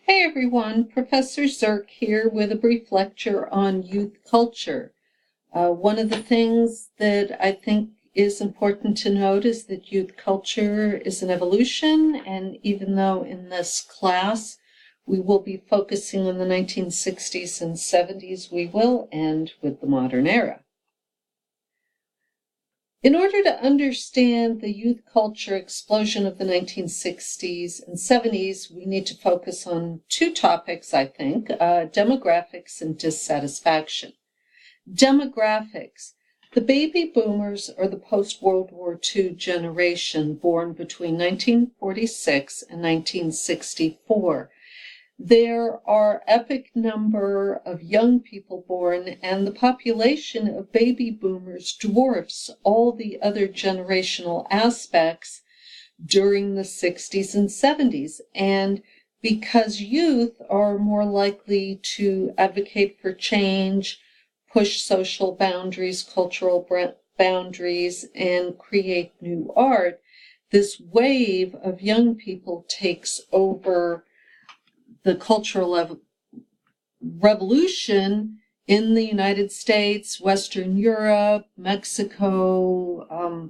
Hey everyone, Professor Zirk here with a brief lecture on youth culture. One of the things that I think is important to note is that youth culture is an evolution, and even though in this class we will be focusing on the 1960s and 70s, we will end with the modern era. In order to understand the youth culture explosion of the 1960s and 70s, we need to focus on two topics, I think, demographics and dissatisfaction. Demographics. The baby boomers are the post-World War II generation born between 1946 and 1964. There are epic number of young people born, and the population of baby boomers dwarfs all the other generational aspects during the 60s and 70s. And because youth are more likely to advocate for change, push social boundaries, cultural boundaries, and create new art, this wave of young people takes over the cultural revolution in the United States, Western Europe, Mexico,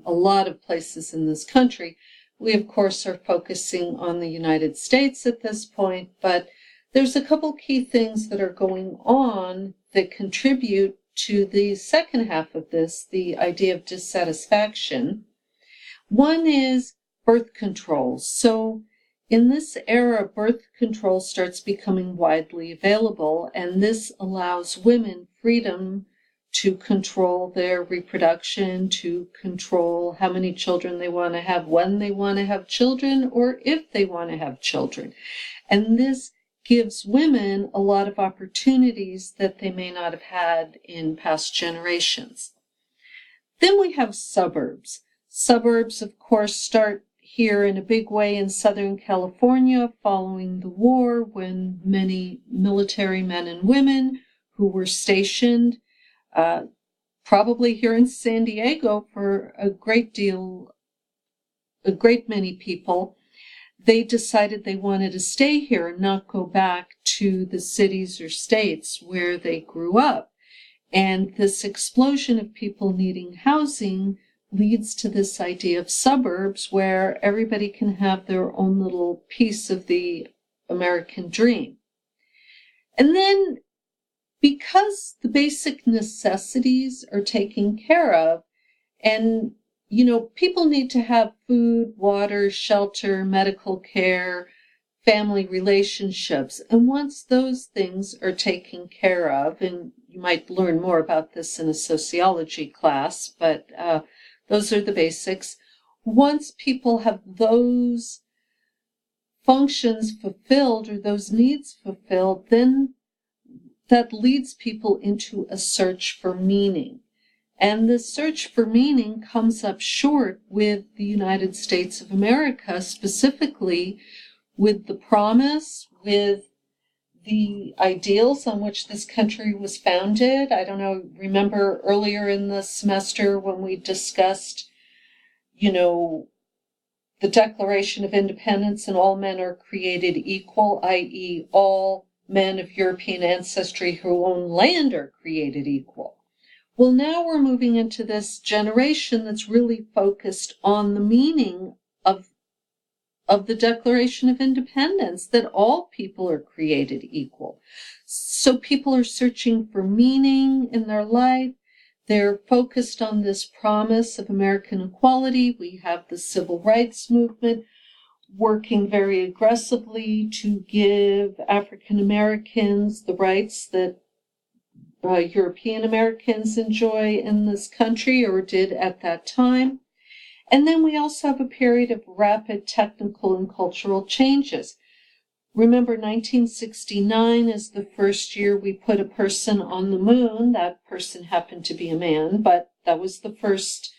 a lot of places in this country. We, of course, are focusing on the United States at this point, but there's a couple key things that are going on that contribute to the second half of this, the idea of dissatisfaction. One is birth control. So in this era, birth control starts becoming widely available, and this allows women freedom to control their reproduction, to control how many children they want to have, when they want to have children, or if they want to have children. And this gives women a lot of opportunities that they may not have had in past generations. Then we have suburbs. Suburbs, of course, start here in a big way in Southern California following the war, when many military men and women who were stationed, probably here in San Diego for a great many people, they decided they wanted to stay here and not go back to the cities or states where they grew up. And this explosion of people needing housing leads to this idea of suburbs where everybody can have their own little piece of the American dream. And then, because the basic necessities are taken care of, and people need to have food, water, shelter, medical care, family relationships. And once those things are taken care of, and you might learn more about this in a sociology class, but those are the basics. Once people have those functions fulfilled or those needs fulfilled, then that leads people into a search for meaning. And the search for meaning comes up short with the United States of America, specifically with the promise, with the ideals on which this country was founded. I don't know, remember earlier in the semester when we discussed, the Declaration of Independence and all men are created equal, i.e. all men of European ancestry who own land are created equal. Well, now we're moving into this generation that's really focused on the meaning of the Declaration of Independence, that all people are created equal. So people are searching for meaning in their life. They're focused on this promise of American equality. We have the civil rights movement working very aggressively to give African Americans the rights that European Americans enjoy in this country, or did at that time. And then we also have a period of rapid technical and cultural changes. Remember, 1969 is the first year we put a person on the moon. That person happened to be a man, but that was the first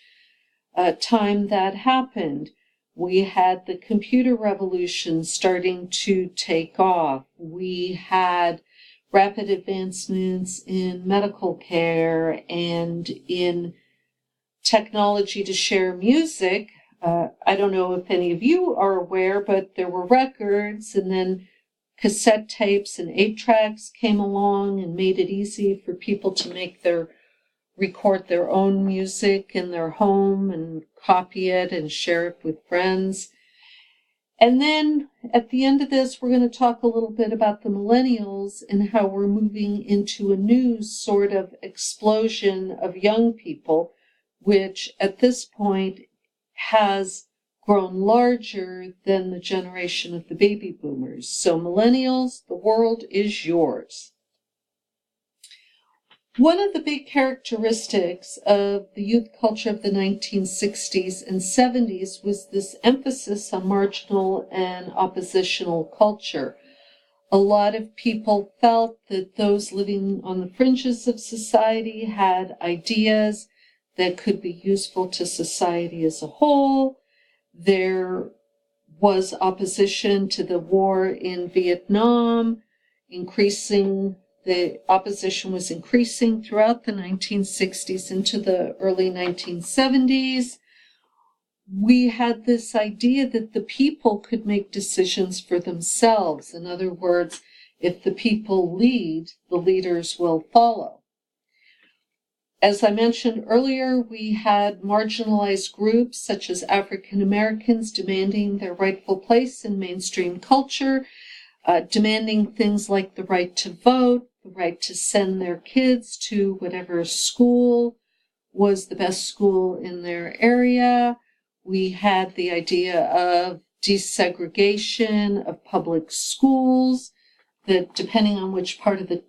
time that happened. We had the computer revolution starting to take off. We had rapid advancements in medical care and in technology to share music. I don't know if any of you are aware, but there were records, and then cassette tapes and 8-tracks came along and made it easy for people to record their own music in their home and copy it and share it with friends. And then at the end of this, we're going to talk a little bit about the millennials and how we're moving into a new sort of explosion of young people, which at this point has grown larger than the generation of the baby boomers. So millennials, the world is yours. One of the big characteristics of the youth culture of the 1960s and 70s was this emphasis on marginal and oppositional culture. A lot of people felt that those living on the fringes of society had ideas that could be useful to society as a whole. There was opposition to the war in Vietnam, the opposition was increasing throughout the 1960s into the early 1970s. We had this idea that the people could make decisions for themselves. In other words, if the people lead, the leaders will follow. As I mentioned earlier, we had marginalized groups such as African Americans demanding their rightful place in mainstream culture, demanding things like the right to vote, the right to send their kids to whatever school was the best school in their area. We had the idea of desegregation of public schools, that depending on which part of the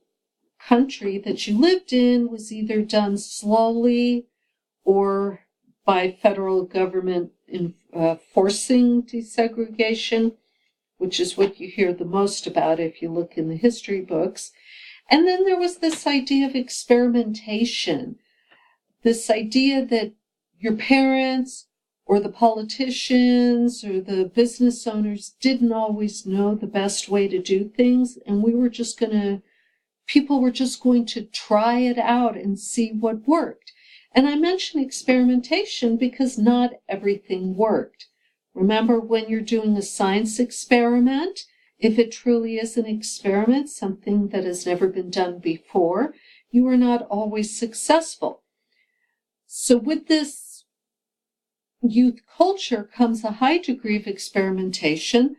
country that you lived in was either done slowly or by federal government forcing desegregation, which is what you hear the most about if you look in the history books. And then there was this idea of experimentation, this idea that your parents or the politicians or the business owners didn't always know the best way to do things, and people were just going to try it out and see what worked. And I mention experimentation because not everything worked. Remember, when you're doing a science experiment, if it truly is an experiment, something that has never been done before, you are not always successful. So with this youth culture comes a high degree of experimentation.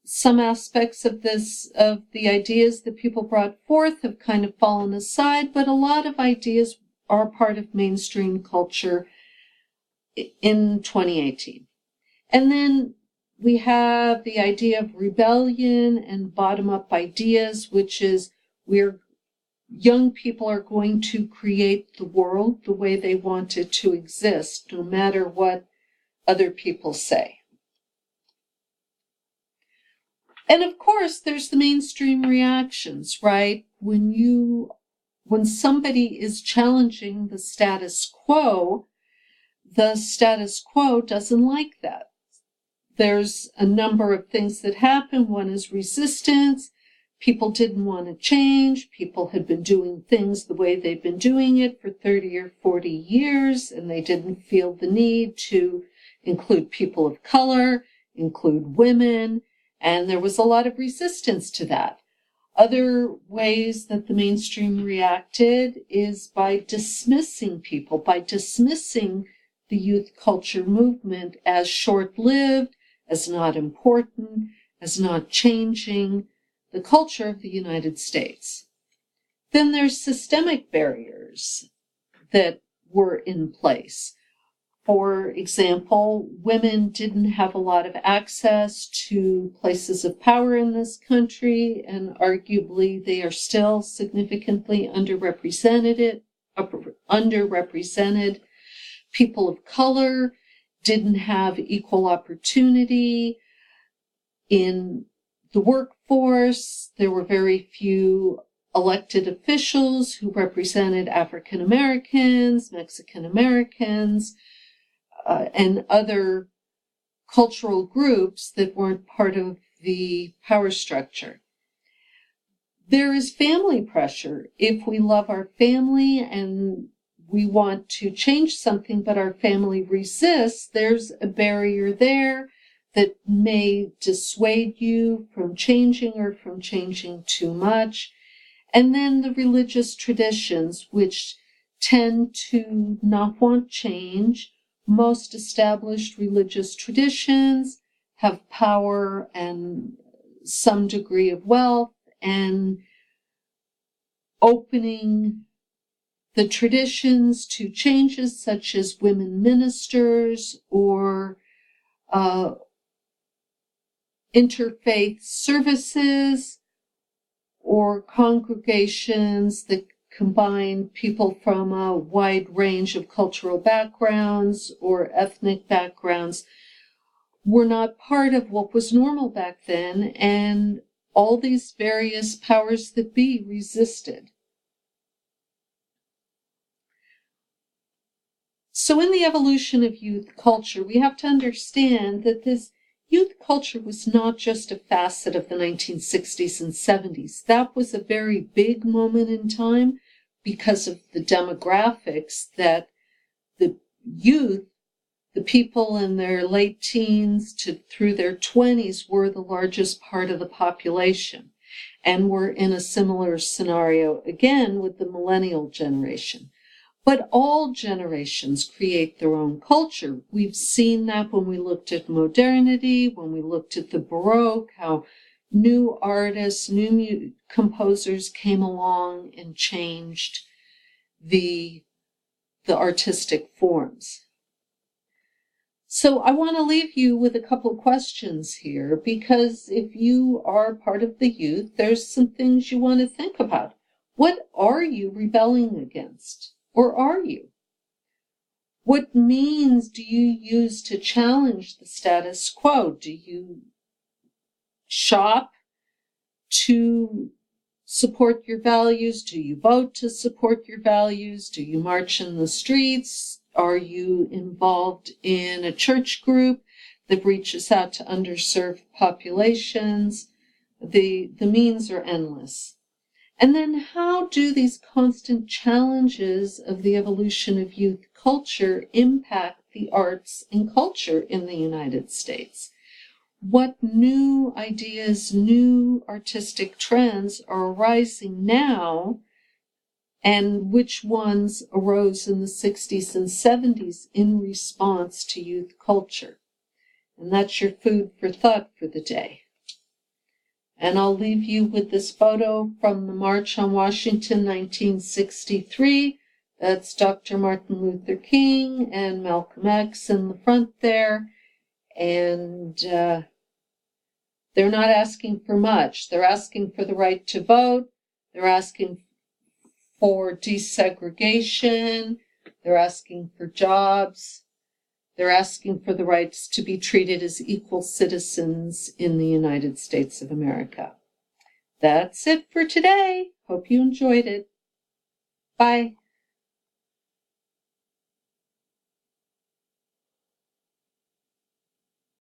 Some aspects of the ideas that people brought forth have kind of fallen aside, but a lot of ideas are part of mainstream culture in 2018. And then we have the idea of rebellion and bottom-up ideas, which is young people are going to create the world the way they want it to exist, no matter what other people say. And of course, there's the mainstream reactions, right? When somebody is challenging the status quo doesn't like that. There's a number of things that happen. One is resistance. People didn't want to change. People had been doing things the way they've been doing it for 30 or 40 years, and they didn't feel the need to include people of color, include women, and there was a lot of resistance to that. Other ways that the mainstream reacted is by dismissing people, by dismissing the youth culture movement as short-lived, as not important, as not changing the culture of the United States. Then there's systemic barriers that were in place. For example, women didn't have a lot of access to places of power in this country, and arguably they are still significantly underrepresented. People of color didn't have equal opportunity in the workforce. There were very few elected officials who represented African Americans, Mexican Americans, and other cultural groups that weren't part of the power structure. There is family pressure. If we love our family and we want to change something, but our family resists, there's a barrier there. that may dissuade you from changing or from changing too much. And then the religious traditions, which tend to not want change. Most established religious traditions have power and some degree of wealth, and opening the traditions to changes such as women ministers or interfaith services or congregations that combine people from a wide range of cultural backgrounds or ethnic backgrounds were not part of what was normal back then, and all these various powers that be resisted. So in the evolution of youth culture, we have to understand that this youth culture was not just a facet of the 1960s and 70s. That was a very big moment in time because of the demographics that the youth, the people in their late teens to through their 20s, were the largest part of the population. And we're in a similar scenario again with the millennial generation. But all generations create their own culture. We've seen that when we looked at modernity, when we looked at the Baroque, how new artists, new composers came along and changed the artistic forms. So I want to leave you with a couple of questions here, because if you are part of the youth, there's some things you want to think about. What are you rebelling against? Or are you? What means do you use to challenge the status quo? Do you shop to support your values? Do you vote to support your values? Do you march in the streets? Are you involved in a church group that reaches out to underserved populations? The means are endless. And then how do these constant challenges of the evolution of youth culture impact the arts and culture in the United States? What new ideas, new artistic trends are arising now, and which ones arose in the 60s and 70s in response to youth culture? And that's your food for thought for the day. And I'll leave you with this photo from the March on Washington, 1963. That's Dr. Martin Luther King and Malcolm X in the front there. And they're not asking for much. They're asking for the right to vote. They're asking for desegregation. They're asking for jobs. They're asking for the rights to be treated as equal citizens in the United States of America. That's it for today. Hope you enjoyed it. Bye.